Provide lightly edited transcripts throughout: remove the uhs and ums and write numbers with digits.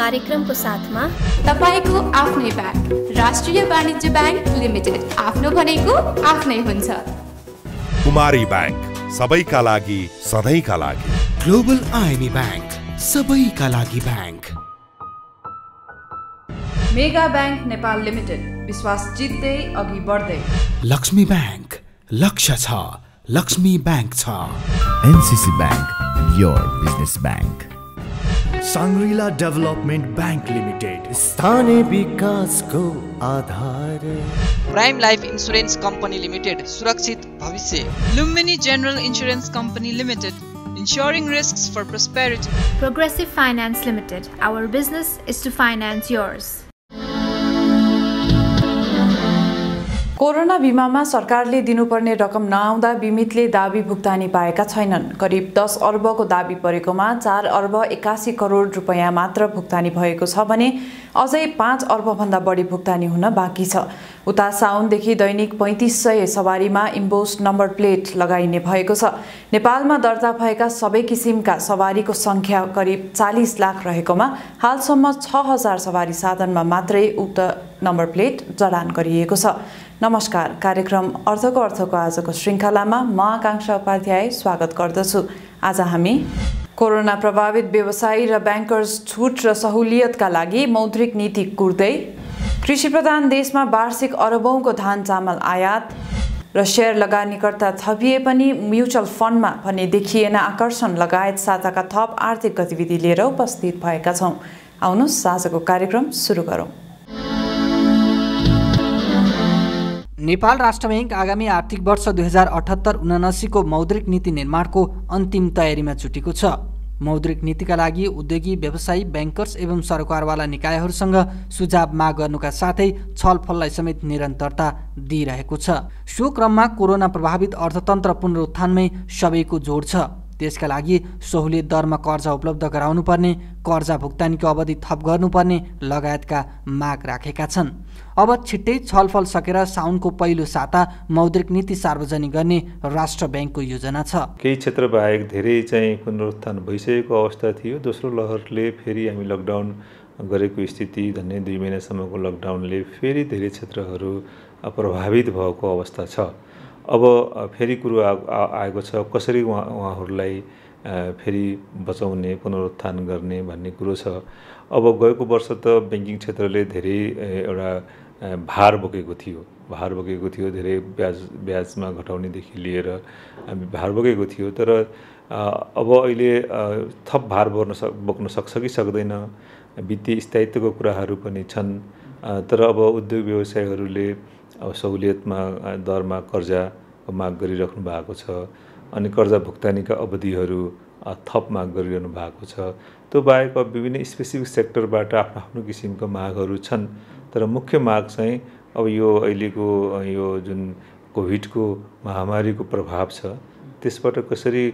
कार्यक्रमको साथमा तपाईको आफ्नै ब्याङ्क राष्ट्रिय वाणिज्य ब्याङ्क लिमिटेड, आफ्नो भनेको आफ्नै हुन्छ। कुमारी ब्याङ्क, सबैका लागि सधैँका लागि। ग्लोबल आइएमई ब्याङ्क, सबैका लागि bank. Mega bank Nepal limited, विश्वास जित्दै अघि बढ्दै। लक्ष्मी ब्याङ्क, लक्ष्य छ, लक्ष्मी ब्याङ्क छ। NCC bank, your business bank. Shangrila development bank limited, स्थानीय विकासको आधार। Prime life insurance company limited, सुरक्षित भविष्य। Lumbini general insurance company limited, ensuring risks for prosperity. Progressive Finance Limited, our business is to finance yours. Corona बिमामा सरकारले दिनुपर्ने रकम नआउँदा बिमितले दाबी भुक्तानी पाएका छैनन्। करिब 10 अर्बको दाबी परेकोमा 4 अर्ब 81 करोड रुपैयाँ मात्र भुक्तानी भएको छ भने अझै 5 अर्बभन्दा बढी भुक्तानी हुन बाँकी छ। उता साउनदेखि दैनिक 3500 सवारीमा इम्बोस नम्बर प्लेट लगाइने भएको छ। नेपालमा दर्ता भएका सबै किसिमका सवारीको संख्या करिब 40 लाख रहेकोमा हालसम्म 6000 सवारी साधनमा मात्रै उक्त नम्बर प्लेट जडान गरिएको छ। नमस्कार, कार्यक्रम अर्थको आजको श्रृङ्खलामा म आकांक्षा उपाध्याय स्वागत गर्दछु। आज हामी कोरोना प्रभावित व्यवसायी र ब्याङ्कर्स छुट र सहुलियतका लागि मौद्रिक नीति कुर्दै, कृषि प्रधान देशमा वार्षिक अरबौंको धान चामल आयात र शेयर लगानीकर्ता थपिए पनि म्युचुअल फन्डमा भने देखिएन आकर्षण लगायत साताका थप आर्थिक गतिविधि लिएर उपस्थित भएका छौँ। आउनुहोस् आजको कार्यक्रम सुरु गरौँ। नेपाल राष्ट्र बैंक आगामी आर्थिक वर्ष 2078-79 को मौद्रिक नीति निर्माणको अन्तिम तयारीमा जुटेको छ। मौद्रिक नीतिका लागि उद्योगी, व्यवसायी, ब्याङ्कर्स एवं सरकारवाला निकायहरूसँग सुझाव माग गर्नुका साथै छलफललाई समेत निरन्तरता दिइरहेको छ। सो क्रममा कोरोना प्रभावित अर्थतन्त्र पुनरुत्थानमै सबैको जोड छ। त्यसका लागि सहुलियत दरमा कर्जा उपलब्ध गराउनुपर्ने, कर्जा भुक्तानीको अवधि थप गर्नुपर्ने लगायतका माग राखेका छन्। अब छिट्टै छलफल सकेर साउनको पहिलो साता मौद्रिक नीति सार्वजनिक गर्ने राष्ट्र ब्याङ्कको योजना छ। केही क्षेत्र बाहेक धेरै चाहिँ पुनरुत्थान भइसकेको अवस्था थियो। दोस्रो लहरले फेरि हामी लकडाउन गरेको स्थिति, धन्य 2 महिनासम्मको लकडाउनले फेरि धेरै क्षेत्रहरू प्रभावित भएको अवस्था छ। अब फेरि कुरो आएको छ, कसरी उहाँहरूलाई फेरि बचाउने, पुनरुत्थान गर्ने भन्ने कुरो छ। अब गएको वर्ष त ब्याङ्किङ क्षेत्रले धेरै एउटा भार बोकेको थियो, धेरै ब्याजमा घटाउनेदेखि लिएर भार बोकेको थियो। तर अब अहिले थप भार बोक्न सक्छ कि सक्दैन, वित्तीय स्थायित्वको कुराहरू पनि छन्। तर अब उद्योग व्यवसायीहरूले अब सहुलियतमा दरमा कर्जाको माग गरिराख्नु भएको छ, अनि कर्जा भुक्तानीका अवधिहरू थप माग गरिरहनु भएको छ। त्यो बाहेक विभिन्न स्पेसिफिक सेक्टरबाट आफ्नो आफ्नो किसिमका मागहरू छन्। तर मुख्य माग चाहिँ अब यो अहिलेको यो जुन कोभिडको महामारीको प्रभाव छ, त्यसबाट कसरी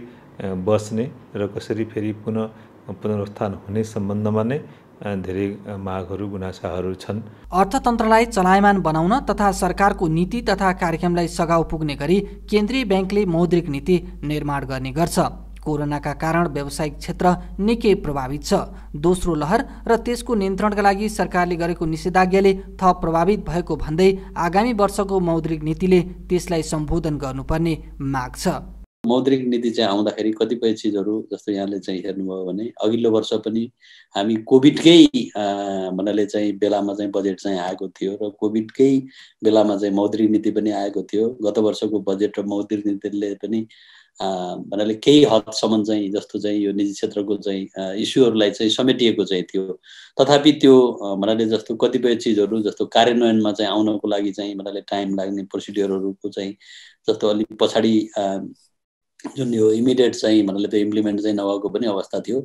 बच्ने र कसरी फेरि पुनरुत्थान हुने सम्बन्धमा नै धेरै मागहरू, गुनासाहरू छन्। अर्थतन्त्रलाई चलायमान बनाउन तथा सरकारको नीति तथा कार्यक्रमलाई सघाउ पुग्ने गरी केन्द्रीय ब्याङ्कले मौद्रिक नीति निर्माण गर्ने गर्छ। कोरोनाका कारण व्यावसायिक क्षेत्र निकै प्रभावित छ। दोस्रो लहर र त्यसको नियन्त्रणका लागि सरकारले गरेको निषेधाज्ञाले थप प्रभावित भएको भन्दै आगामी वर्षको मौद्रिक नीतिले त्यसलाई सम्बोधन गर्नुपर्ने माग छ। मौद्रिक नीति चाहिँ आउँदाखेरि कतिपय चिजहरू जस्तो यहाँले चाहिँ हेर्नुभयो भने अघिल्लो वर्ष पनि हामी कोभिडकै भन्नाले चाहिँ बेलामा चाहिँ बजेट चाहिँ आएको थियो र कोभिडकै बेलामा चाहिँ मौद्रिक नीति पनि आएको थियो। गत वर्षको बजेट र मौद्रिक नीतिले पनि भन्नाले केही हदसम्म चाहिँ जस्तो चाहिँ यो निजी क्षेत्रको चाहिँ इस्युहरूलाई चाहिँ समेटिएको चाहिँ थियो। तथापि त्यो भन्नाले जस्तो कतिपय चिजहरू जस्तो कार्यान्वयनमा चाहिँ आउनको लागि चाहिँ भन्नाले टाइम लाग्ने प्रोसिड्युरहरूको चाहिँ जस्तो अलिक पछाडि जुन यो इमिडिएट चाहिँ भन्नाले त्यो इम्प्लिमेन्ट चाहिँ नभएको पनि अवस्था थियो।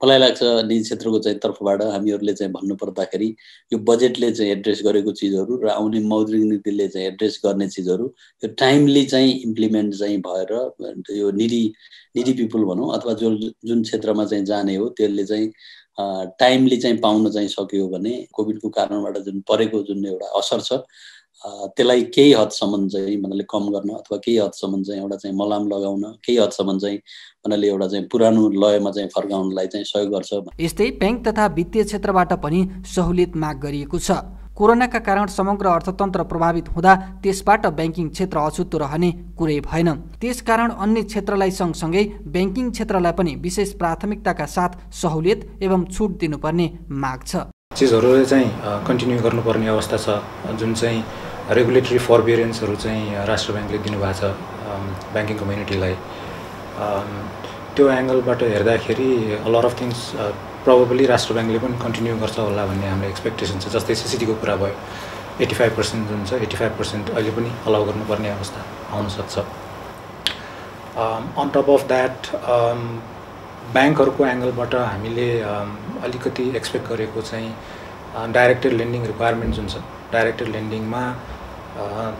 मलाई लाग्छ निजी क्षेत्रको चाहिँ तर्फबाट हामीहरूले चाहिँ भन्नु पर्दाखेरि यो बजेटले चाहिँ एड्रेस गरेको चिजहरू र आउने मौद्रिक नीतिले चाहिँ एड्रेस गर्ने चिजहरू यो टाइमली चाहिँ इम्प्लिमेन्ट चाहिँ भएर यो निडी पिपुल भनौँ अथवा जुन क्षेत्रमा चाहिँ जाने हो त्यसले चाहिँ टाइमली चाहिँ पाउन चाहिँ सक्यो भने कोभिडको कारणबाट जुन परेको जुन एउटा असर छ त्यसलाई केही हदसम्म चाहिँ भन्नाले कम गर्न अथवा केही हदसम्म चाहिँ एउटा चाहिँ मलाम लगाउन, केही हदसम्म चाहिँ भन्नाले एउटा चाहिँ पुरानो लयमा चाहिँ फर्काउनलाई चाहिँ सहयोग गर्छ। यस्तै ब्याङ्क तथा वित्तीय क्षेत्रबाट पनि सहुलियत माग गरिएको छ। कोरोनाका कारण समग्र अर्थतन्त्र प्रभावित हुँदा त्यसबाट ब्याङ्किङ क्षेत्र अछुतो रहने कुरै भएन। त्यसकारण अन्य क्षेत्रलाई सँगसँगै ब्याङ्किङ क्षेत्रलाई पनि विशेष प्राथमिकताका साथ सहुलियत एवं छुट दिनुपर्ने माग छ। चिजहरूले चाहिँ कन्टिन्यू गर्नुपर्ने अवस्था छ। जुन चाहिँ रेगुलेटरी फरबियरेन्सहरू चाहिँ राष्ट्र ब्याङ्कले दिनुभएको छ ब्याङ्किङ कम्युनिटीलाई, त्यो एङ्गलबाट हेर्दाखेरि a lot of things probably राष्ट्र ब्याङ्कले पनि कन्टिन्यू गर्छ होला भन्ने हाम्रो एक्सपेक्टेसन छ। जस्तै सिसिडीको कुरा भयो, 85% जुन छ 85% अहिले पनि अलाउ गर्नुपर्ने अवस्था आउनसक्छ। अन टप अफ द्याट ब्याङ्कहरूको एङ्गलबाट हामीले अलिकति एक्सपेक्ट गरेको चाहिँ डाइरेक्टेड लेन्डिङ रिक्वायरमेन्ट जुन छ, डाइरेक्टेड लेन्डिङमा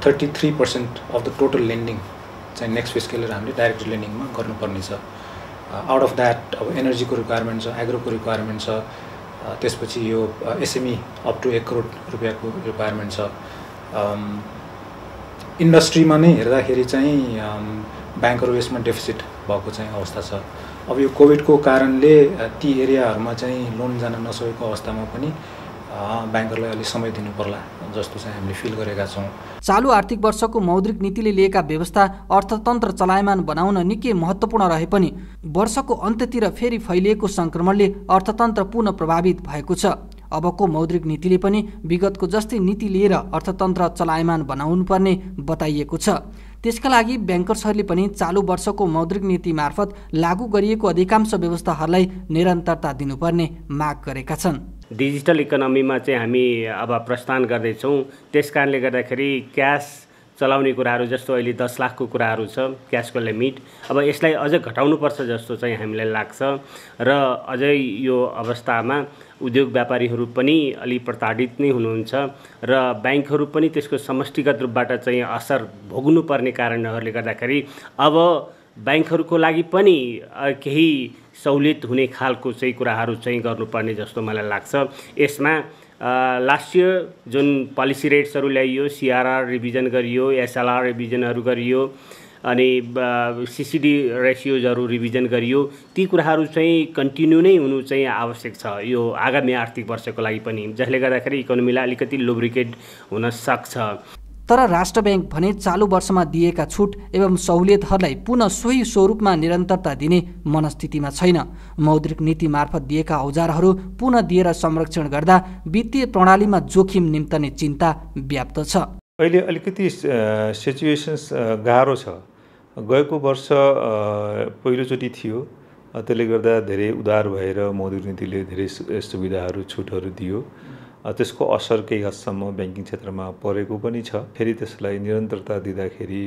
33% अफ द टोटल लेन्डिङ चाहिँ नेक्स्ट फिस्कल इयर हामीले डाइरेक्टेड लेन्डिङमा गर्नुपर्ने छ। आउट अफ द्याट अब एनर्जीको रिक्वायरमेन्ट छ, एग्रोको रिक्वायरमेन्ट छ, त्यसपछि यो एसएमई अप टु 1 करोड रुपियाँको रिक्वायरमेन्ट छ। इन्डस्ट्रीमा नै हेर्दाखेरि चाहिँ ब्याङ्कहरू यसमा डेफिसिट भएको चाहिँ अवस्था छ। अब यो कोभिडको कारणले ती एरियाहरूमा चाहिँ लोन जान नसकेको अवस्थामा पनि ब्याङ्करलाई अलिक समय दिनु पर्ला जस्तो चाहिँ हामीले फिल गरेका छौँ। चालु आर्थिक वर्षको मौद्रिक नीतिले लिएका व्यवस्था अर्थतन्त्र चलायमान बनाउन निकै महत्त्वपूर्ण रहे पनि वर्षको अन्त्यतिर फेरि फैलिएको सङ्क्रमणले अर्थतन्त्र पुनः प्रभावित भएको छ। अबको मौद्रिक नीतिले पनि विगतको जस्तै नीति लिएर अर्थतन्त्र चलायमान बनाउनुपर्ने बताइएको छ। त्यसका लागि ब्याङ्कर्सहरूले पनि चालु वर्षको मौद्रिक नीति मार्फत लागू गरिएको अधिकांश व्यवस्थाहरूलाई निरन्तरता दिनुपर्ने माग गरेका छन्। डिजिटल इकोनोमीमा चाहिँ हामी अब प्रस्थान गर्दैछौँ। त्यस कारणले गर्दाखेरि क्यास चलाउने कुराहरू जस्तो अहिले 10 लाखको कुराहरू छ क्यासको लिमिट, अब यसलाई अझ घटाउनुपर्छ जस्तो चाहिँ हामीलाई लाग्छ। र अझै यो अवस्थामा उद्योग व्यापारीहरू पनि अलि प्रताडित नै हुनुहुन्छ र ब्याङ्कहरू पनि त्यसको समष्टिगत रूपबाट चाहिँ असर भोग्नुपर्ने कारणहरूले गर्दाखेरि अब ब्याङ्कहरूको लागि पनि केही सहुलियत हुने खालको चाहिँ कुराहरू चाहिँ गर्नुपर्ने जस्तो मलाई लाग्छ। यसमा लास्ट इयर जुन पोलिसी रेट्सहरू ल्याइयो, सिआरआर रिभिजन गरियो, एसएलआर रिभिजनहरू गरियो, अनि सिसिडी रेसियोजहरू रिभिजन गरियो, ती कुराहरू चाहिँ कन्टिन्यू नै हुनु चाहिँ आवश्यक छ यो आगामी आर्थिक वर्षको लागि पनि, जसले गर्दाखेरि इकोनोमीलाई अलिकति लुब्रिकेट हुन सक्छ। तर राष्ट्र ब्याङ्क भने चालु वर्षमा दिएका छुट एवं सहुलियतहरूलाई पुनः सोही स्वरूपमा निरन्तरता दिने मनस्थितिमा छैन। मौद्रिक नीति मार्फत दिएका औजारहरू पुनः दिएर संरक्षण गर्दा वित्तीय प्रणालीमा जोखिम निम्तने चिन्ता व्याप्त छ। अहिले अलिकति सिचुएसन्स गाह्रो छ। गएको वर्ष पहिलोचोटि थियो, त्यसले गर्दा धेरै उदार भएर मौद्रिक नीतिले धेरै सुविधाहरू छुटहरू दियो। त्यसको असर केही हदसम्म ब्याङ्किङ क्षेत्रमा परेको पनि छ। फेरि त्यसलाई निरन्तरता दिँदाखेरि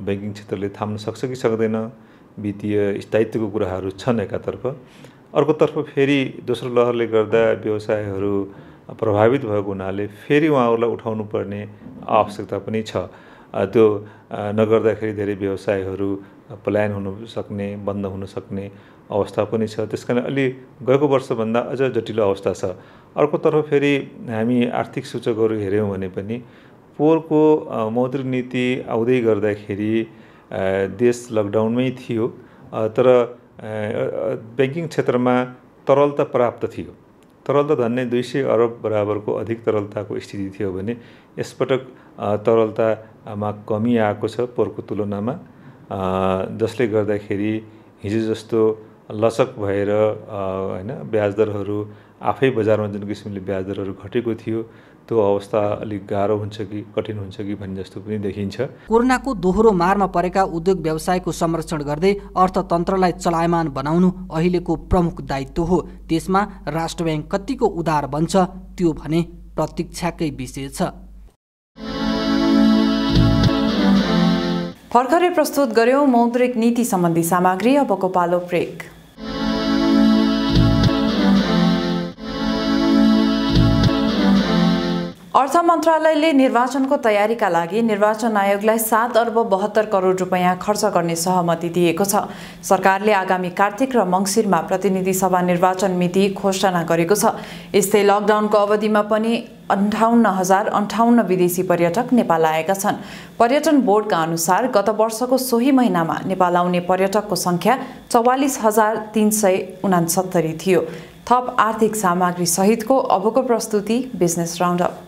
ब्याङ्किङ क्षेत्रले थाम्न सक्छ कि सक्दैन, वित्तीय स्थायित्वको कुराहरू छन् एकातर्फ। अर्कोतर्फ फेरि दोस्रो लहरले गर्दा व्यवसायहरू प्रभावित भएको हुनाले फेरि उहाँहरूलाई उठाउनु पर्ने आवश्यकता पनि छ। त्यो नगर्दाखेरि धेरै व्यवसायहरू पलायन हुन सक्ने, बन्द हुन सक्ने अवस्था पनि छ। त्यसकारण अलि गएको वर्षभन्दा अझ जटिलो अवस्था छ। अर्कोतर्फ फेरि हामी आर्थिक सूचकहरू हेऱ्यौँ भने पनि पोहोरको मौद्रिक नीति आउँदै गर्दाखेरि देश लकडाउनमै थियो, तर ब्याङ्किङ क्षेत्रमा तरलता प्राप्त थियो। तरलता धन्ने 200 अरब बराबरको अधिक तरलताको स्थिति थियो भने यसपटक तरलतामा कमी आएको छ पोहोरको तुलनामा, जसले गर्दाखेरि हिजो जस्तो लचक भएर हैन ब्याज दरहरू आफै बजारमा जुन किसिमले ब्याज दरहरू घटेको थियो त्यो अवस्था अलिक गाह्रो हुन्छ कि कठिन हुन्छ कि भन्ने जस्तो पनि देखिन्छ। कोरोनाको दोहोरो मारमा परेका उद्योग व्यवसायको संरक्षण गर्दै अर्थतन्त्रलाई चलायमान बनाउनु अहिलेको प्रमुख दायित्व हो। त्यसमा राष्ट्र ब्याङ्क कतिको उदार बन्छ त्यो भने प्रतीक्षाकै विषय छ। भर्खरै प्रस्तुत गर्यौं मौद्रिक नीति सम्बन्धी सामग्री। अबको पालो ब्रेक। अर्थ मन्त्रालयले निर्वाचनको तयारीका लागि निर्वाचन आयोगलाई 7 अर्ब 72 करोड रुपैयाँ खर्च गर्ने सहमति दिएको छ। सरकारले आगामी कार्तिक र मङ्सिरमा प्रतिनिधि सभा निर्वाचन मिति घोषणा गरेको छ। यस्तै लकडाउनको अवधिमा पनि 58,058 विदेशी पर्यटक नेपाल आएका छन्। पर्यटन बोर्डका अनुसार गत वर्षको सोही महिनामा नेपाल आउने पर्यटकको संख्या 44,369 थियो। थप आर्थिक सामग्री सहितको अबको प्रस्तुति बिजनेस राउन्डअप।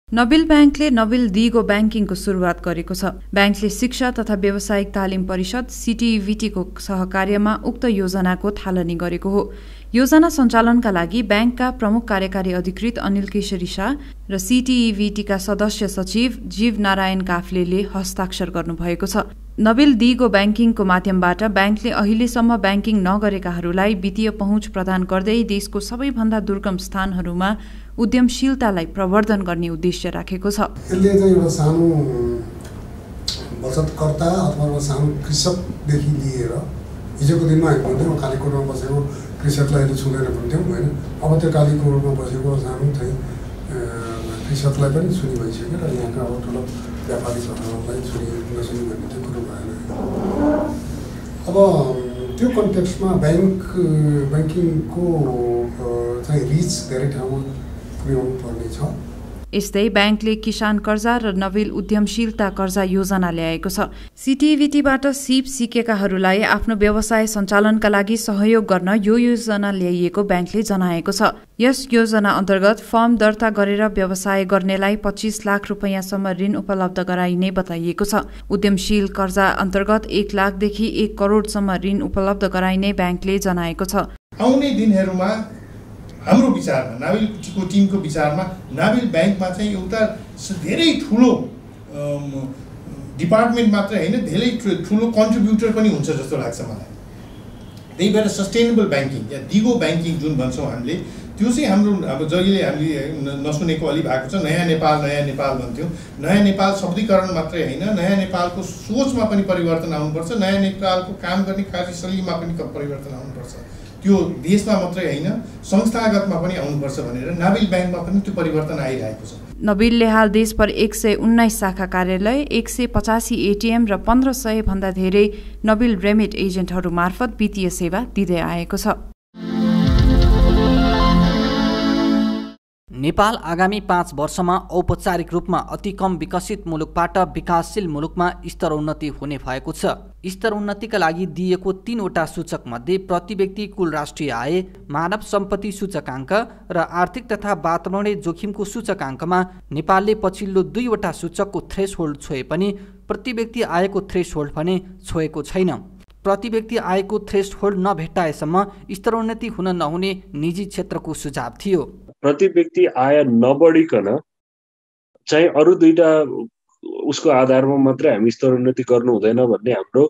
नबिल ब्याङ्कले नबिल दिगो ब्याङ्किङको सुरुवात गरेको छ। ब्याङ्कले शिक्षा तथा व्यावसायिक तालिम परिषद CTVTको सहकार्यमा उक्त योजनाको थालनी गरेको हो। योजना सञ्चालनका लागि ब्याङ्कका प्रमुख कार्यकारी अधिकृत अनिल केशरी शाह र CTVTका सदस्य सचिव जीव नारायण काफ्लेले हस्ताक्षर गर्नुभएको छ। नबिल दिगो ब्याङ्किङको माध्यमबाट ब्याङ्कले अहिलेसम्म ब्याङ्किङ नगरेकाहरूलाई वित्तीय पहुँच प्रदान गर्दै देशको सबैभन्दा दुर्गम स्थानहरूमा उद्यमशीलतालाई प्रवर्धन गर्ने उद्देश्य राखेको छ। यसले चाहिँ एउटा सानो बचतकर्ता अथवा एउटा सानो कृषकदेखि लिएर हिजोको दिनमा हामी भन्थ्यौँ कालीकोटमा बसेको कृषकलाई अहिले छुँदैन भन्थ्यौँ होइन, अब त्यो कालीकोटमा बसेको सानो चाहिँ कृषकलाई पनि छुने भइसक्यो र यहाँका अब ठुलो व्यापारी सरहरूलाई छुने नछुने भन्ने त्यो कुरो भएन। अब त्यो कन्टेक्स्टमा ब्याङ्किङको चाहिँ रिच धेरै ठाउँमा पुर्याउनु पर्ने छ। यस्तै ब्याङ्कले किसान कर्जा र नबिल उद्यमशीलता कर्जा योजना ल्याएको छ। CTVTबाट सिप सिकेकाहरूलाई आफ्नो व्यवसाय सञ्चालनका लागि सहयोग गर्न यो योजना ल्याइएको ब्याङ्कले जनाएको छ। यस योजना अन्तर्गत फर्म दर्ता गरेर व्यवसाय गर्नेलाई 25 लाख रुपैयाँसम्म ऋण उपलब्ध गराइने बताइएको छ। उद्यमशील कर्जा अन्तर्गत 1 लाखदेखि 1 करोडसम्म ऋण उपलब्ध गराइने ब्याङ्कले जनाएको छ। आउने दिनहरूमा हाम्रो विचारमा नाबिलको टिमको विचारमा नाबिल ब्याङ्कमा चाहिँ एउटा धेरै ठुलो डिपार्टमेन्ट मात्रै होइन, धेरै ठुलो कन्ट्रिब्युटर पनि हुन्छ जस्तो लाग्छ मलाई। त्यही भएर सस्टेनेबल ब्याङ्किङ या दिगो ब्याङ्किङ जुन भन्छौँ हामीले, त्यो चाहिँ हाम्रो अब जहिले हामीले नसुनेको अलि भएको छ। नयाँ नेपाल भन्थ्यौँ। नयाँ नेपाल शब्दीकरण मात्रै होइन, नयाँ नेपालको सोचमा पनि परिवर्तन आउनुपर्छ, नयाँ नेपालको काम गर्ने कार्यशैलीमा पनि परिवर्तन आउनुपर्छ। त्यो देशमा मात्रै होइन, संस्थागतमा पनि आउनुपर्छ भनेर नाबिल ब्याङ्कमा पनि त्यो परिवर्तन आइरहेको छ। नबिलले हाल देशभर 119 शाखा कार्यालय, 185 ATM र 1500 भन्दा धेरै नबिल रेमिट एजेन्टहरू मार्फत वित्तीय सेवा दिँदै आएको छ। नेपाल आगामी 5 वर्षमा औपचारिक रूपमा अति कम विकसित मुलुकबाट विकासशील मुलुकमा स्तरोन्नति हुने भएको छ। स्तरोन्नतिका लागि दिएको 3 वटा सूचक मध्ये प्रति व्यक्ति कुल राष्ट्रिय आय, मानव सम्पत्ति सूचकाङ्क र आर्थिक तथा वातावरणीय जोखिमको सूचकाङ्कमा नेपालले पछिल्लो 2 वटा सूचकको थ्रेसहोल्ड छोए पनि प्रति व्यक्ति आयको थ्रेसहोल्ड भने छोएको छैन। प्रति व्यक्ति आयको थ्रेसहोल्ड नभेट्टाएसम्म स्तरोन्नति हुन नहुने निजी क्षेत्रको सुझाव थियो। प्रति व्यक्ति आय नबढिकन चाहिँ अरू दुईटा उसको आधारमा मात्रै हामी स्तरोन्नति गर्नु हुँदैन भन्ने हाम्रो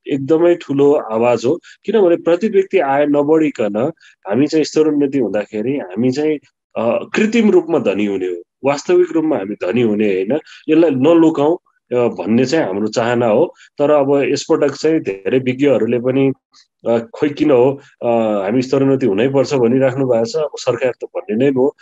एकदमै ठुलो आवाज हो। किनभने प्रति व्यक्ति आय नबढिकन हामी चाहिँ स्तरोन्नति हुँदाखेरि हामी चाहिँ कृत्रिम रूपमा धनी हुने हो, वास्तविक रूपमा हामी धनी हुने होइन। यसलाई नलुकाउँ भन्ने चाहिँ हाम्रो चाहना हो। तर अब यसपटक चाहिँ धेरै विज्ञहरूले पनि खोइ किन हो हामी स्तरोन्नति हुनैपर्छ भनिराख्नु भएको छ। अब सरकार त भन्ने नै हो,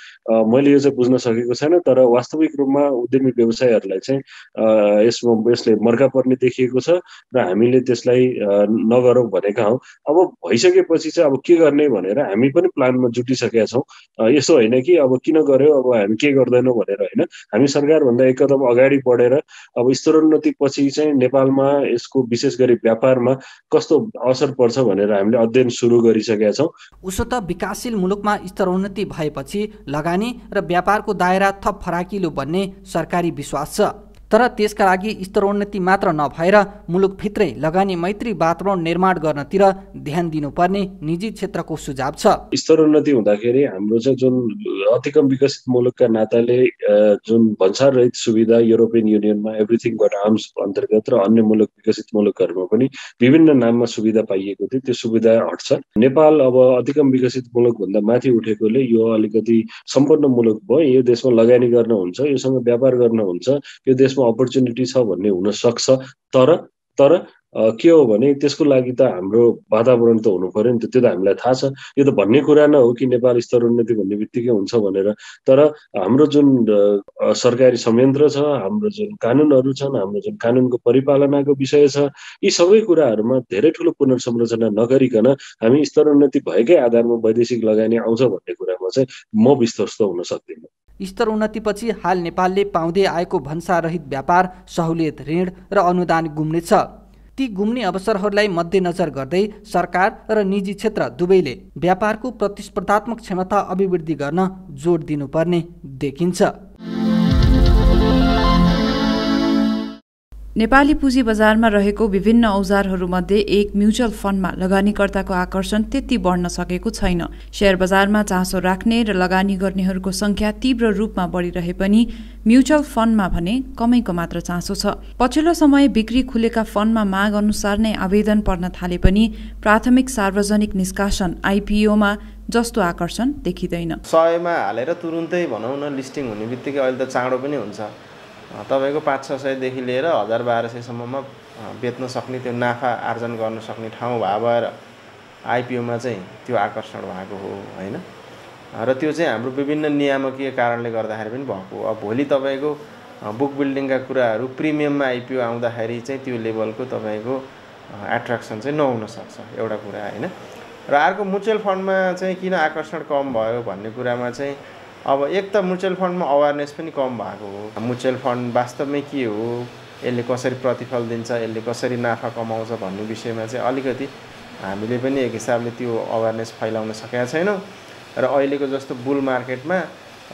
मैले यो चाहिँ बुझ्न सकेको छैन। तर वास्तविक रूपमा उद्यमी व्यवसायहरूलाई चाहिँ यसले मर्का पर्ने देखिएको छ र हामीले त्यसलाई नगरौँ भनेका हौँ। अब भइसकेपछि चाहिँ अब के गर्ने भनेर हामी पनि प्लानमा जुटिसकेका छौँ। यसो होइन कि अब किन गर्यो अब हामी के गर्दैनौँ भनेर होइन, हामी सरकारभन्दा एक कदम अगाडि बढेर अब स्तरोन्नति पछि चाहिँ नेपालमा यसको विशेष गरी व्यापारमा कस्तो असर पर्छ भनेर हामीले अध्ययन सुरु गरिसकेका छौँ। उसो त विकासशील मुलुकमा स्तरोन्नति भएपछि लगानी र व्यापारको दायरा थप फराकिलो बन्ने सरकारी विश्वास छ। तर त्यसका लागि स्तरोन्नति मात्र नभएर मुलुकभित्रै लगानी मैत्री वातावरण निर्माण गर्नतिर ध्यान दिनुपर्ने निजी क्षेत्रको सुझाव छ। स्तरोन्नति हुँदाखेरि हाम्रो चाहिँ जुन अति कम विकसित मुलुकका नाताले जुन भन्सार रहित सुविधा युरोपियन युनियनमा एभ्रिथिङ बट आर्म्स अन्तर्गत र अन्य मुलुक विकसित मुलुकहरूमा पनि विभिन्न नाममा सुविधा पाइएको थियो, त्यो सुविधा हट्छ। नेपाल अब अति कम विकसित मुलुकभन्दा माथि उठेकोले यो अलिकति सम्पन्न मुलुक भयो। यो देशमा लगानी गर्न हुन्छ, योसँग व्यापार गर्न हुन्छ, यो देशमा अपर्च्युनिटी छ भन्ने हुन सक्छ। तर तर के हो भने त्यसको लागि त हाम्रो वातावरण त हुनु पर्यो नि त, त्यो त हामीलाई थाहा छ। यो त भन्ने कुरा न हो कि नेपाल स्तरोन्नति भन्ने बित्तिकै हुन्छ भनेर, तर हाम्रो जुन सरकारी संयन्त्र छ, हाम्रो जुन कानुनहरू छन्, हाम्रो जुन कानुनको परिपालनाको विषय छ, यी सबै कुराहरूमा धेरै ठुलो पुनर्संरचना नगरिकन हामी स्तरोन्नति भएकै आधारमा वैदेशिक लगानी आउँछ भन्ने कुरामा चाहिँ म विश्वस्त हुन सक्दिनँ। स्तरोन्नतिपछि हाल नेपालले पाउँदै आएको भन्सारहित व्यापार, सहुलियत, ऋण र अनुदान गुम्नेछ। ती गुम्ने अवसरहरूलाई मध्यनजर गर्दै सरकार र निजी क्षेत्र दुवैले व्यापारको प्रतिस्पर्धात्मक क्षमता अभिवृद्धि गर्न जोड दिनुपर्ने देखिन्छ। नेपाली पुँजी बजारमा रहेको विभिन्न औजारहरूमध्ये एक म्युचुअल फन्डमा लगानीकर्ताको आकर्षण त्यति बढ्न सकेको छैन। शेयर बजारमा चासो राख्ने र लगानी गर्नेहरूको संख्या तीव्र रूपमा बढिरहे पनि म्युचुअल फन्डमा भने कमैको मात्र चासो छ। पछिल्लो समय बिक्री खुलेका फन्डमा माग अनुसार नै आवेदन पर्न थाले पनि प्राथमिक सार्वजनिक निष्कासन आइपिओमा जस्तो आकर्षण देखिँदैन। 100मा हालेर तुरुन्तै भनौँ न लिस्टिङ हुने बित्तिकै अहिले त चाँडो पनि हुन्छ। तपाईको 500-600 देखि लिएर 1000-1200 सम्ममा बेच्न सक्ने, त्यो नाफा आर्जन गर्न सक्ने ठाउँ भएर आइपिओमा चाहिँ त्यो आकर्षण भएको हो हैन। र त्यो चाहिँ हाम्रो विभिन्न नियामकीय कारणले गर्दाखेरि पनि भएको हो। अब भोलि तपाईको बुक बिल्डिङका कुराहरू प्रिमियममा आइपिओ आउँदाखेरि चाहिँ त्यो लेभलको तपाईको एट्र्याक्सन चाहिँ नहुन सक्छ, एउटा कुरा हैन। र अर्को म्युचुअल फन्डमा चाहिँ किन आकर्षण कम भयो भन्ने कुरामा चाहिँ अब एक त म्युचुअल फन्डमा अवेरनेस पनि कम भएको हो। म्युचुअल फन्ड वास्तवमै के हो, यसले कसरी प्रतिफल दिन्छ, यसले कसरी नाफा कमाउँछ भन्ने विषयमा चाहिँ अलिकति हामीले पनि एक हिसाबले त्यो अवेरनेस फैलाउन सकेका छैनौँ। र अहिलेको जस्तो बुल मार्केटमा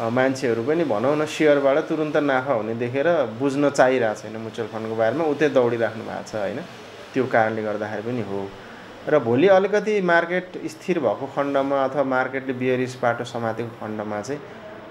मान्छेहरू पनि भनौँ न सेयरबाट तुरुन्त नाफा हुने देखेर बुझ्न चाहिरहेको छैन म्युचुअल फन्डको बारेमा, उतै दौडिराख्नु भएको छ हैन। त्यो कारणले गर्दाखेरि पनि हो। र भोलि अलिकति मार्केट स्थिर भएको खण्डमा अथवा मार्केटले बियरिस बाटो समातेको खण्डमा चाहिँ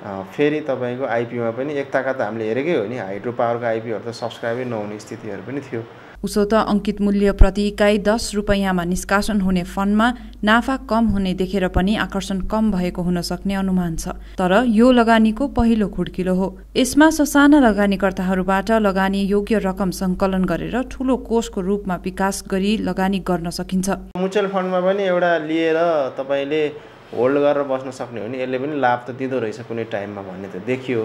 फेरि तपाईँको आइपिओमा पनि एक ताका त हामीले हेरेकै हो नि, हाइड्रो पावरको आइपिओहरू त सब्सक्राइबै नहुने स्थितिहरू पनि थियो। उसो त अंकित मूल्य प्रति इकाइ 10 रुपैयाँमा निष्कासन हुने फन्डमा नाफा कम हुने देखेर पनि आकर्षण कम भएको हुन सक्ने अनुमान छ। तर यो लगानीको पहिलो खुड्किलो हो। यसमा ससाना लगानीकर्ताहरूबाट लगानी योग्य रकम संकलन गरेर ठूलो कोषको रूपमा विकास गरी लगानी गर्न सकिन्छ। म्युचुअल फन्डमा पनि एउटा लिएर तपाईले होल्ड गरेर बस्न सक्ने हो नि, यसले पनि लाभ त दिँदो रहेछ कुनै टाइममा भन्ने त देखियो।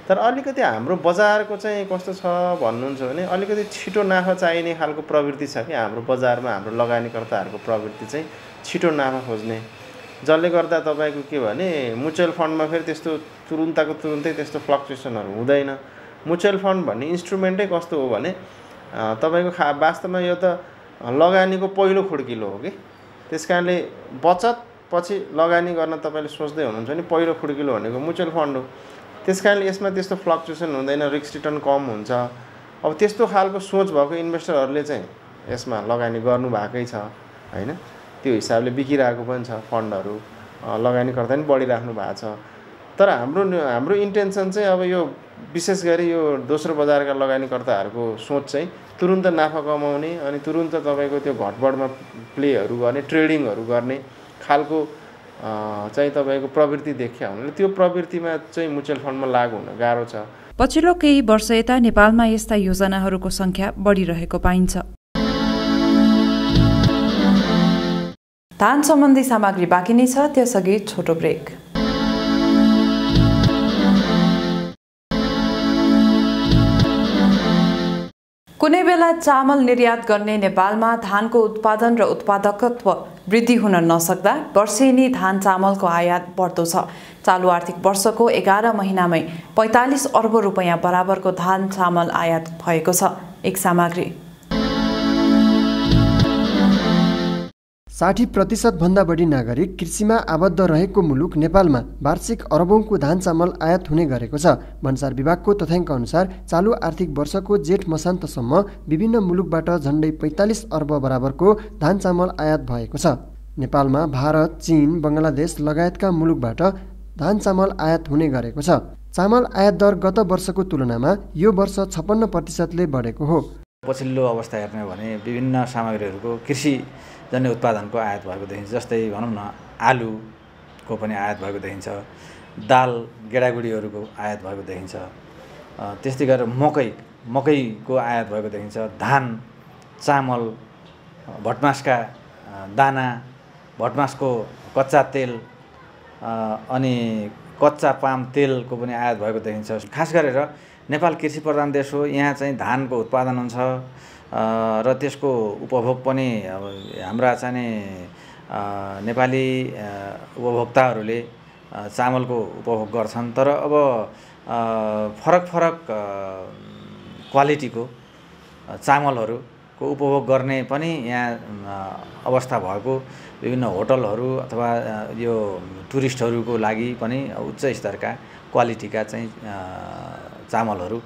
तर अलिकति हाम्रो बजारको चाहिँ कस्तो छ भन्नुहुन्छ भने अलिकति छिटो नाफा चाहिने खालको प्रवृत्ति छ कि हाम्रो बजारमा, हाम्रो लगानीकर्ताहरूको प्रवृत्ति चाहिँ छिटो नाफा खोज्ने, जसले गर्दा तपाईँको के भने म्युचुअल फन्डमा फेरि त्यस्तो तुरुन्तै त्यस्तो फ्लक्चुएसनहरू हुँदैन। म्युचुअल फन्ड भन्ने इन्स्ट्रुमेन्टै कस्तो हो भने तपाईँको वास्तवमा यो त लगानीको पहिलो खुड्किलो हो कि, त्यस कारणले बचत पछि लगानी गर्न तपाईँले सोच्दै हुनुहुन्छ भने पहिलो खुड्किलो भनेको म्युचुअल फन्ड हो। त्यस कारणले यसमा त्यस्तो फ्लक्चुएसन हुँदैन, रिस्क रिटर्न कम हुन्छ। अब त्यस्तो खालको सोच भएको इन्भेस्टरहरूले चाहिँ यसमा लगानी गर्नु भएकै छ हैन। त्यो हिसाबले बिकिरहेको पनि छ फन्डहरू, लगानीकर्ता पनि बढिराख्नु भएको छ। तर हाम्रो इन्टेन्सन चाहिँ अब यो विशेष गरी यो दोस्रो बजारका लगानीकर्ताहरूको सोच चाहिँ तुरुन्त नाफा कमाउने अनि तुरुन्त तपाईँको त्यो घटबडमा प्लेहरू गर्ने, ट्रेडिङहरू गर्ने खालको चाहिँ तपाईँको प्रवृत्ति देखिया हुनाले त्यो प्रवृत्तिमा चाहिँ म्युचुअल फन्डमा लागु हुन गाह्रो छ। पछिल्लो केही वर्ष यता नेपालमा यस्ता योजनाहरूको संख्या बढिरहेको पाइन्छ। धान सम्बन्धी सामग्री बाँकी नै छ, त्यसअघि छोटो ब्रेक। कुनै बेला चामल निर्यात गर्ने नेपालमा धानको उत्पादन र उत्पादकत्व वृद्धि हुन नसक्दा वर्षेनी धान चामलको आयात बढ्दो छ। चालु आर्थिक वर्षको 11 महिनामै 45 अर्ब रुपैयाँ बराबरको धान चामल आयात भएको छ। एक सामग्री 60% भन्दा बढी नागरिक कृषिमा आबद्ध रहेको मुलुक नेपालमा वार्षिक अरबौंको धान चामल आयात हुने गरेको छ। भन्सार विभागको तथ्याङ्क अनुसार चालु आर्थिक वर्षको जेठ मसान्तसम्म विभिन्न मुलुकबाट झण्डै 45 अर्ब बराबरको धान चामल आयात भएको छ। नेपालमा भारत, चीन, बङ्गलादेश लगायतका मुलुकबाट धान चामल आयात हुने गरेको छ। चामल आयात दर गत वर्षको तुलनामा यो वर्ष 56%ले बढेको हो। पछिल्लो अवस्था हेर्ने हो भने विभिन्न सामग्रीहरूको कृषि जन्य उत्पादनको आयात भएको देखिन्छ। जस्तै भनौँ न आलुको पनि आयात भएको देखिन्छ, दाल गेडागुडीहरूको आयात भएको देखिन्छ, त्यस्तै गरेर मकैको आयात भएको देखिन्छ, धान चामल, भटमासका दाना, भटमासको कच्चा तेल अनि कच्चा पाम तेलको पनि आयात भएको देखिन्छ। खास गरेर नेपाल कृषि प्रधान देश हो, यहाँ चाहिँ धानको उत्पादन हुन्छ र त्यसको उपभोग पनि अब हाम्रा चाहिँ नेपाली उपभोक्ताहरूले चामलको उपभोग गर्छन्। तर अब फरक फरक क्वालिटीको चामलहरूको उपभोग गर्ने पनि यहाँ अवस्था भएको विभिन्न होटलहरू अथवा यो टुरिस्टहरूको लागि पनि उच्च स्तरका क्वालिटीका चाहिँ चामलहरू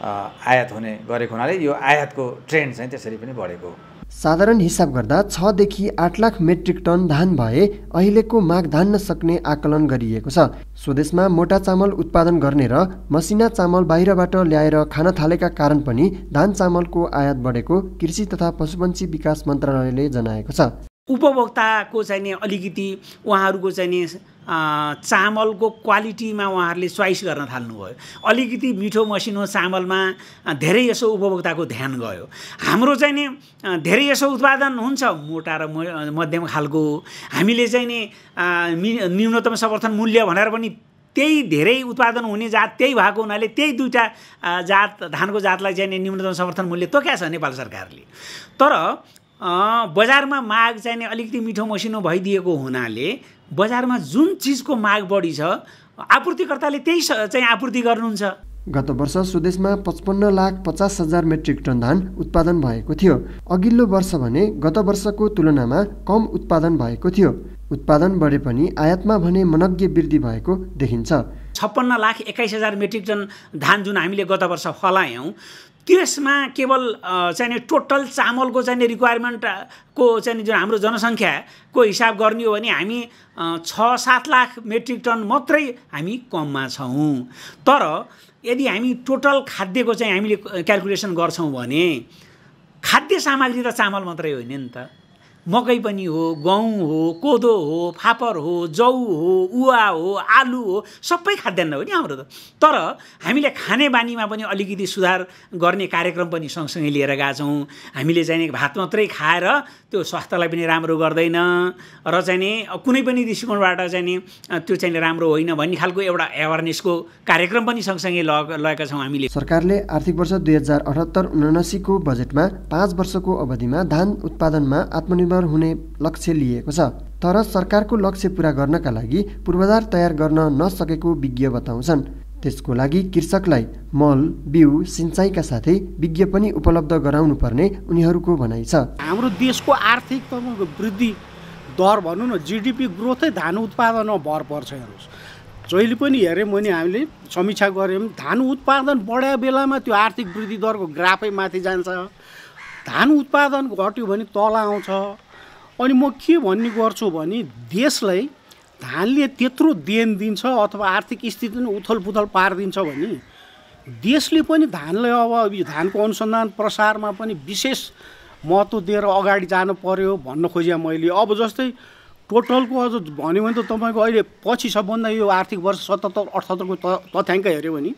आयात हुने गरेको हुनाले यो आयातको ट्रेन्ड चाहिँ त्यसरी पनि बढेको हो। साधारण हिसाब गर्दा 6 देखि 8 लाख मेट्रिक टन धान भए अहिलेको माग धान्न सक्ने आकलन गरिएको छ। स्वदेशमा मोटा चामल उत्पादन गर्ने र मसिना चामल बाहिरबाट ल्याएर खान थालेका कारण पनि धान चामलको आयात बढेको कृषि तथा पशुपन्छी विकास मन्त्रालयले जनाएको छ। उपभोक्ताको चाहिँ नि अलिकति उहाँहरूको चाहिँ नि चामलको क्वालिटीमा उहाँहरूले चोइस गर्न थाल्नुभयो। अलिकति मिठो मसिनो चामलमा धेरै यसो उपभोक्ताको ध्यान गयो। हाम्रो चाहिँ नि धेरै यसो उत्पादन हुन्छ मोटा र मध्यम खालको। हामीले चाहिँ नि न्यूनतम समर्थन मूल्य भनेर पनि त्यही धेरै उत्पादन हुने जात त्यही भएको हुनाले त्यही दुईटा जात धानको जातलाई चाहिँ न्यूनतम समर्थन मूल्य तोक्या छ नेपाल सरकारले। तर बजारमा माग चाहिँ अलिकति मिठो मसिनो भइदिएको हुनाले बजारमा जुन चिजको माग बढी छ आपूर्तिकर्ताले त्यही चाहिँ आपूर्ति गर्नुहुन्छ। गत वर्ष स्वदेशमा 55,50,000 मेट्रिक टन धान उत्पादन भएको थियो। अघिल्लो वर्ष भने गत वर्षको तुलनामा कम उत्पादन भएको थियो। उत्पादन बढे पनि आयातमा भने मनग्य वृद्धि भएको देखिन्छ। 56,21,000 मेट्रिक टन धान जुन हामीले गत वर्ष फलायौँ त्यसमा केवल चाहिँ टोटल चामलको चाहिँ रिक्वायरमेन्टको चाहिँ जुन हाम्रो जनसङ्ख्याको हिसाब गर्ने हो भने हामी 6-7 लाख मेट्रिक टन मात्रै हामी कममा छौँ। तर यदि हामी टोटल खाद्यको चाहिँ हामीले क्यालकुलेसन गर्छौँ भने खाद्य सामग्री त चामल मात्रै होइन नि त, मकै पनि हो, गहुँ हो, कोदो हो, फापर हो, जौ हो, उवा हो, आलु हो, सबै खाद्यान्न हो नि हाम्रो त। तर हामीले खाने बानीमा पनि अलिकति सुधार गर्ने कार्यक्रम पनि सँगसँगै लिएर गएका छौँ। हामीले चाहिँ भात मात्रै खाएर त्यो स्वास्थ्यलाई पनि राम्रो गर्दैन र चाहिँ कुनै पनि दृष्टिकोणबाट चाहिँ त्यो चाहिँ राम्रो होइन भन्ने खालको एउटा एवेरनेसको कार्यक्रम पनि सँगसँगै लगेका छौँ हामीले। सरकारले आर्थिक वर्ष 2078-79 को बजेटमा 5 वर्षको अवधिमा धान उत्पादनमा आत्मनिर्भर हुने लक्ष्य लिएको छ। तर सरकारको लक्ष्य पूरा गर्नका लागि पूर्वाधार तयार गर्न नसकेको विज्ञ बताउँछन्। त्यसको लागि कृषकलाई मल, बिउ, सिँचाइका साथै विज्ञ पनि उपलब्ध गराउनु पर्ने उनीहरूको भनाइ छ। हाम्रो देशको आर्थिक वृद्धि दर भनौँ न जीडीपी ग्रोथै धान उत्पादनमा भर पर्छ। हेर्नुहोस् जहिले पनि हेऱ्यौँ भने हामीले समीक्षा गऱ्यौँ धान उत्पादन बढ्या बेलामा त्यो आर्थिक वृद्धि दरको ग्राफै माथि जान्छ। धान उत्पादन घट्यो भने तल आउँछ। अनि म के भन्ने गर्छु भने देशलाई धानले त्यत्रो देन दिन्छ अथवा आर्थिक स्थिति पनि उथलपुथल पारिदिन्छ भने देशले पनि धानलाई अब धानको अनुसन्धान प्रसारमा पनि विशेष महत्त्व दिएर अगाडि जानु पर्यो भन्न खोजेँ मैले। अब जस्तै टोटलको अझ भन्यो भने त तपाईँको अहिले पछि सबभन्दा यो आर्थिक वर्ष 77-78 को तथ्याङ्क हेऱ्यो भने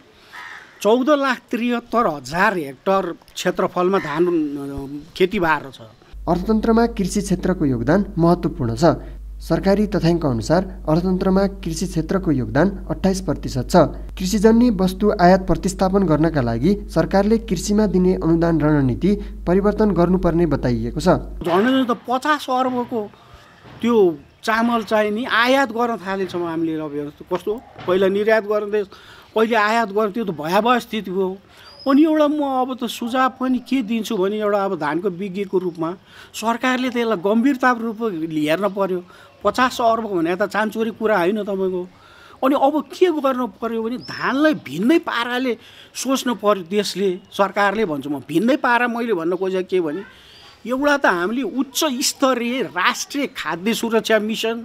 14,73,000 हेक्टर क्षेत्रफलमा धान खेती भएर छ। अर्थतन्त्रमा कृषि क्षेत्रको योगदान महत्त्वपूर्ण छ। सरकारी तथ्याङ्क अनुसार अर्थतन्त्रमा कृषि क्षेत्रको योगदान 28% छ। कृषिजन्य वस्तु आयात प्रतिस्थापन गर्नका लागि सरकारले कृषिमा दिने अनुदान रणनीति परिवर्तन गर्नुपर्ने बताइएको छ। झन् त 50 अर्बको त्यो चामल चाहिँ नि आयात गर्न थालेछौँ हामीले। अब कस्तो पहिला निर्यात गर्ने अहिले आयात गर्ने त्यो त भयावह स्थिति हो। अनि एउटा म अब त सुझाव पनि के दिन्छु भने एउटा अब धानको विज्ञको रूपमा सरकारले त्यसलाई गम्भीरता रूपमा हेर्न पर्यो। 50 अर्ब भने त चान्चोरी कुरा होइन तपाईँको। अनि अब के गर्नु पर्यो भने धानलाई भिन्नै पाराले सोच्नु पर्यो देशले, सरकारले भन्छु म। भिन्नै पारा मैले भन्न खोजेको के भने एउटा त हामीले उच्च स्तरीय राष्ट्रिय खाद्य सुरक्षा मिसन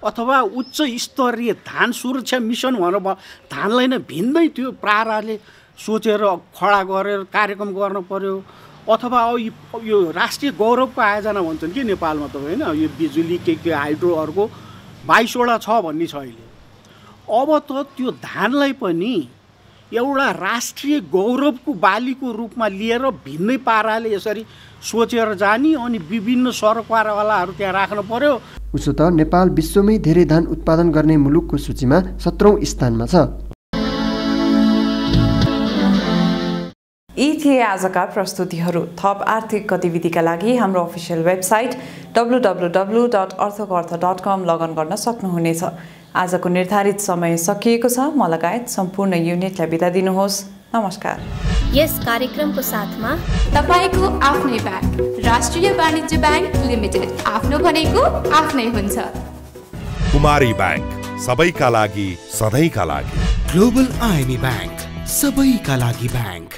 अथवा उच्च स्तरीय धान सुरक्षा मिसन भनेर धानलाई नै भिन्दै त्यो पाराले सोचेर खडा गरेर कार्यक्रम गर्नु पर्यो। अथवा अब यो राष्ट्रिय गौरवको आयोजना भन्छन् कि नेपालमा त होइन, यो बिजुली के हाइड्रोहरूको 22वटा छ भन्ने छ अहिले। अब त त्यो धानलाई पनि एउटा राष्ट्रिय गौरवको बालीको रूपमा लिएर भिन्नै पाराले यसरी सोचेर जाने अनि विभिन्न सरकारवालाहरू त्यहाँ राख्नु पर्यो। उसो त नेपाल विश्वमै धेरै धान उत्पादन गर्ने मुलुकको सूचीमा 17औं स्थानमा छ। यी थिए आजका प्रस्तुतिहरू। थप आर्थिक गतिविधिका लागि हाम्रो अफिसियल वेबसाइट www.arthokartha.com लगइन गर्न सक्नुहुनेछ। आजको निर्धारित समय सकिएको छ। म लगायत सम्पूर्ण युनिटलाई बिदा दिनुहोस्। नमस्कार। यस कार्यक्रमको साथमा तपाईको आफ्नै ब्याङ्क राष्ट्रिय वाणिज्य ब्याङ्क लिमिटेड, आफ्नो भनेको आफ्नै हुन्छ। कुमारी ब्याङ्क, सबैका लागि सधैँका लागि। ग्लोबल आइएमई ब्याङ्क, सबैका लागि bank.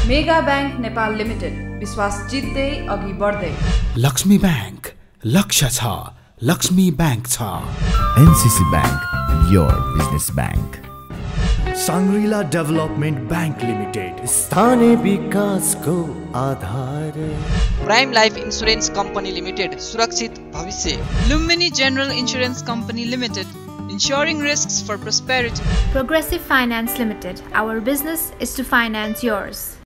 Mega bank Nepal limited, विश्वास जित्दै अघि बढ्दै। लक्ष्मी ब्याङ्क, लक्ष्य छ, लक्ष्मी ब्याङ्क छ। NCC bank, your business bank. Shangrila development bank limited, स्थानीय विकासको आधार। Prime life insurance company limited, सुरक्षित भविष्य। Lumbini General Insurance Company Limited, ensuring risks for prosperity. Progressive Finance Limited, our business is to finance yours.